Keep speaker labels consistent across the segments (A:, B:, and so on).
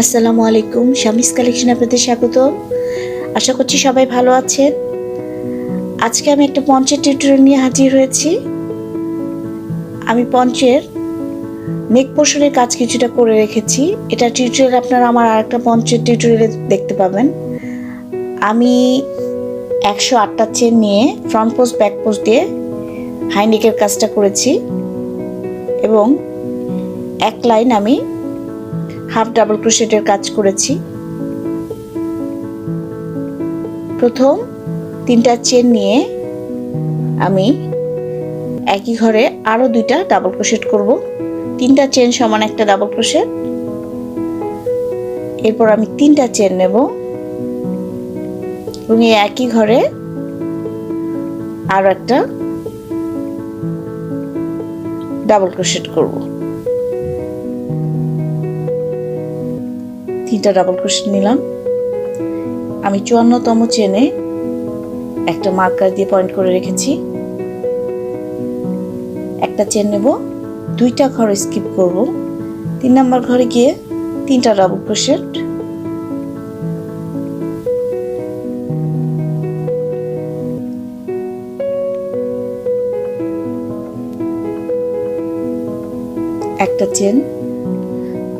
A: আসসালামু আলাইকুম, শামিস কালেকশন আপনাদের স্বাগত। আশা করছি সবাই ভালো আছেন। আজকে আমি একটা পঞ্চের টিউটোরিয়াল নিয়ে হাজির হয়েছি। আমি পঞ্চের নেক পোর্শনের কাজ কিছুটা করে রেখেছি। এটা টিউটোরিয়াল আপনারা আমার আরেকটা পঞ্চের টিউটোরিয়ালে দেখতে পাবেন। আমি 108টা চেন নিয়ে ফ্রন্ট পোস্ট ব্যাক পোস্ট দিয়ে হাই নেকের কাজটা করেছি এবং এক লাইন আমি হাফ ডাবল ক্রোশেটের কাজ করেছি। প্রথম 3টা চেন নিয়ে আমি একই ঘরে আরো 2টা ডাবল ক্রোশেট করব। 3টা চেন সমান একটা ডাবল ক্রোশেট। এরপর আমি 3টা চেন নেব এবং এই একই ঘরে আরো একটা ডাবল ক্রোশেট করব। 3টা ডাবল ক্রোশেট নিলাম। আমি 54তম চেনে একটা মার্কার দিয়ে পয়েন্ট করে রেখেছি। একটা চেন নেব, 2টা ঘর স্কিপ করব। 3 নাম্বার ঘরে গিয়ে 3টা ডাবল ক্রোশেট, একটা চেন,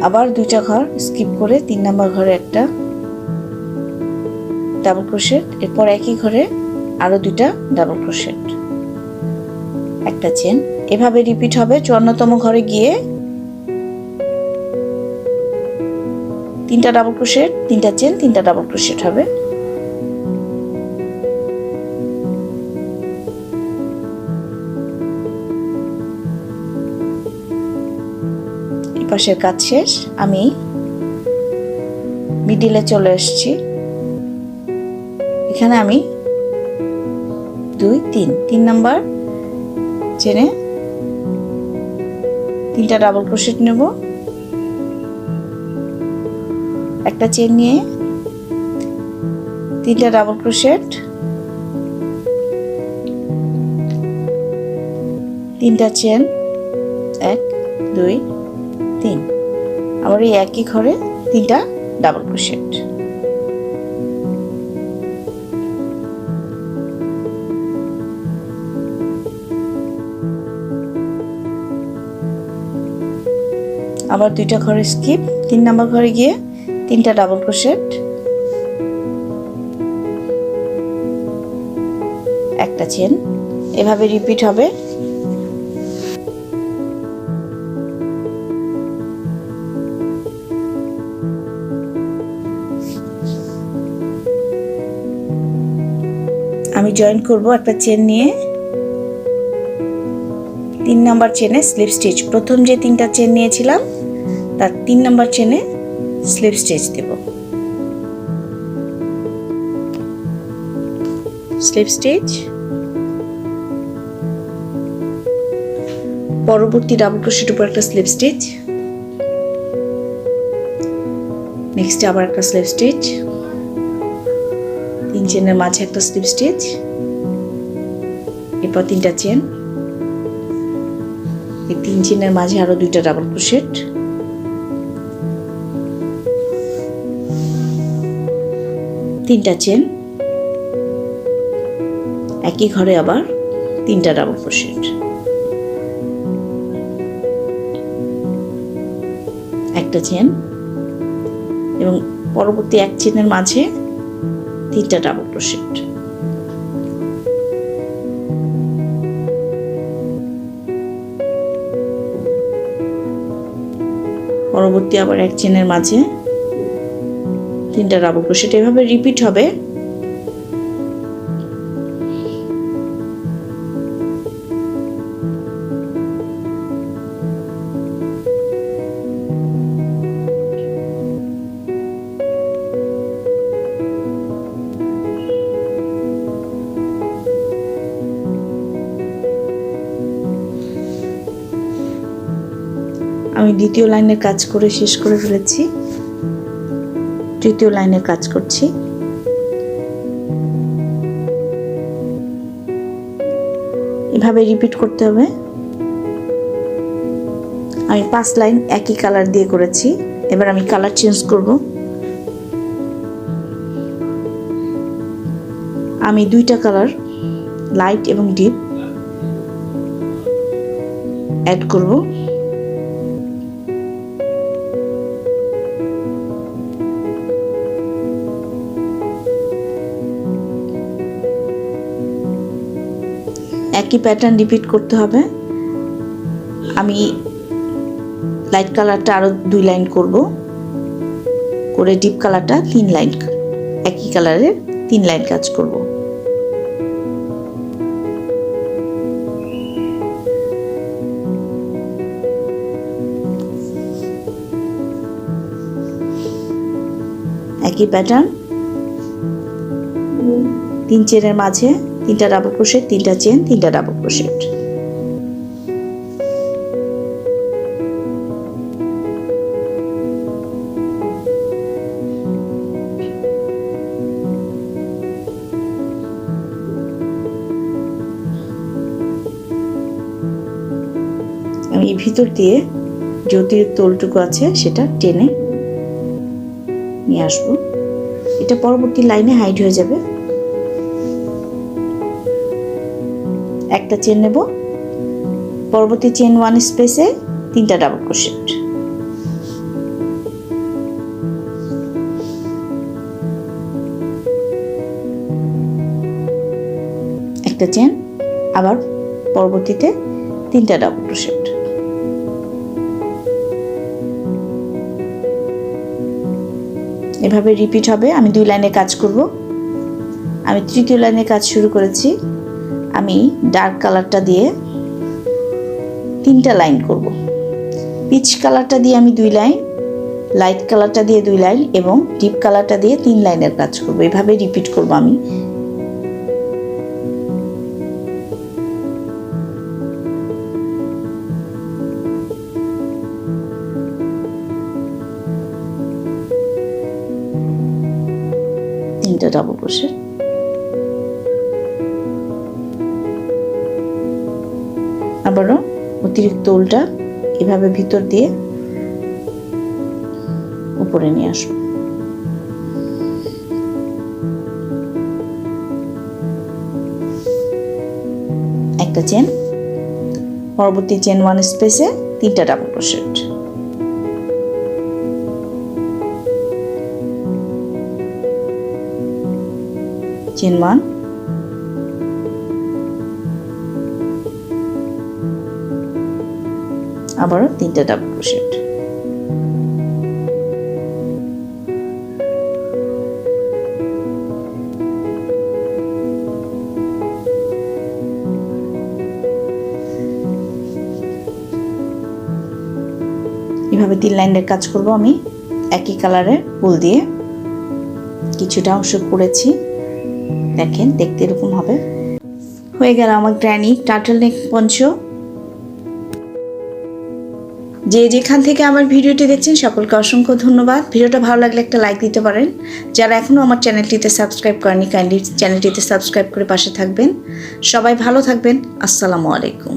A: আবার 2টা ঘর স্কিপ করে 3 নাম্বার ঘরে একটা ডাবল ক্রোশেট, এরপর একই ঘরে আরো 2টা ডাবল ক্রোশেট, একটা চেন। এভাবে রিপিট হবে। 54তম ঘরে গিয়ে 3টা ডাবল ক্রোশেট, 3টা চেন, 3টা ডাবল ক্রোশেট হবে। এই পাশের কাজ শেষ। আমি মিডিলে চলে এসেছি। এখানে আমি 2, 3 নাম্বার চেনে 3টা ডাবল ক্রোশেট নেব। একটা চেন নিয়ে 3টা ডাবল ক্রোশেট, 3টা চেন, 1, 2, 3। আবার এই একই ঘরে 3টা ডাবল ক্রোশেট। আবার 2টা ঘরে স্কিপ, 3 নাম্বার ঘরে গিয়ে 3টা ডাবল ক্রোশেট, একটা চেন। এভাবে রিপিট হবে। আমি জয়েন করব একটা চেন নিয়ে। 3 নাম্বার চেনে স্লিপ স্টিচ, প্রথম যে 3টা চেন নিয়েছিলাম তার 3 নাম্বার চেনে স্লিপ স্টিচ দেব। স্লিপ স্টিচ, পরবর্তী ডাবল ক্রোশেটের উপর একটা স্লিপ স্টিচ, নেক্সট আবার একটা স্লিপ স্টিচ, 3 চেনের মাঝে একটা স্লিপ স্টিচ, এরপর 3টা চেন, এই 3 চেনের মাঝে আরো 2টা ডাবল ক্রোশেট, তিনটা চেন, একই ঘরে আবার 3টা ডাবল ক্রোশেট, একটা চেন এবং পরবর্তী এক চেনের মাঝে 3টা ডাবল ক্রোশেট। পরবর্তী আবার এক চেনের মাঝে 3টা ডাবল ক্রোশেট। এভাবে রিপিট হবে। আমি দ্বিতীয় লাইনের কাজ করে শেষ করে ফেলেছি। তৃতীয় লাইনের কাজ করছি। এভাবে রিপিট করতে হবে। আমি 5 লাইন একই কালার দিয়ে করেছি। এবার আমি কালার চেঞ্জ করব। আমি দুইটা কালার লাইট এবং ডিপ অ্যাড করব। একই প্যাটার্ন রিপিট করতে হবে। আমি লাইট কালারটা আরো 2 লাইন করব, করে ডিপ কালারটা 3 লাইন, একই কালারের 3 লাইন কাজ করব। একই প্যাটার্ন 3 চেনের মাঝে 3টা ডাবল ক্রোশেট, 3টা চেন, 3টা ডাবল ক্রোশেট। আমি ভিতর দিয়ে যে অতিরিক্ত তোলটুকু আছে সেটা টেনে নিয়ে আসবো। এটা পরবর্তী লাইনে হাইড হয়ে যাবে। একটা চেন নেব, পরবর্তী চেন 1 স্পেসে 3টা ডাবল ক্রোশেট। একটা চেন, আবার পরবর্তীতে 3টা ডাবল ক্রোশেট। এভাবে রিপিট হবে। আমি 2 লাইনে কাজ করব। আমি তৃতীয় লাইনে কাজ শুরু করেছি। আমি ডার্ক কালারটা দিয়ে 3টা লাইন করব। পিচ কালারটা দিয়ে আমি 2 লাইন, লাইট কালারটা দিয়ে 2 লাইন এবং ডিপ কালারটা দিয়ে 3 লাইনের কাজ করব। এভাবে রিপিট করব আমি। ডাবল ক্রোশেট, আবারও অতিরিক্ত উল্টা এভাবে ভিতর দিয়ে উপরে নিয়ে আসবো। একটা চেন, পরবর্তী চেন 1 স্পেসে 3টা ডাবল ক্রোশেট। চেন 1, আবারও 3টা ডাবল ক্রোশেট। এভাবে 3 লাইনের কাজ করব আমি। একই কালারের ফুল দিয়ে কিছুটা অংশ করেছি, দেখেন দেখতে এরকম হবে। হয়ে গেল আমার গ্র্যানি টার্টলনেক পঞ্চো। যে যেখান থেকে আমার ভিডিওটি দেখছেন সকলকে অসংখ্য ধন্যবাদ। ভিডিওটা ভালো লাগলে একটা লাইক দিতে পারেন। যারা এখনও আমার চ্যানেলটিতে সাবস্ক্রাইব করেনি কাইন্ডলি চ্যানেলটিতে সাবস্ক্রাইব করে পাশে থাকবেন। সবাই ভালো থাকবেন। আসসালামু আলাইকুম।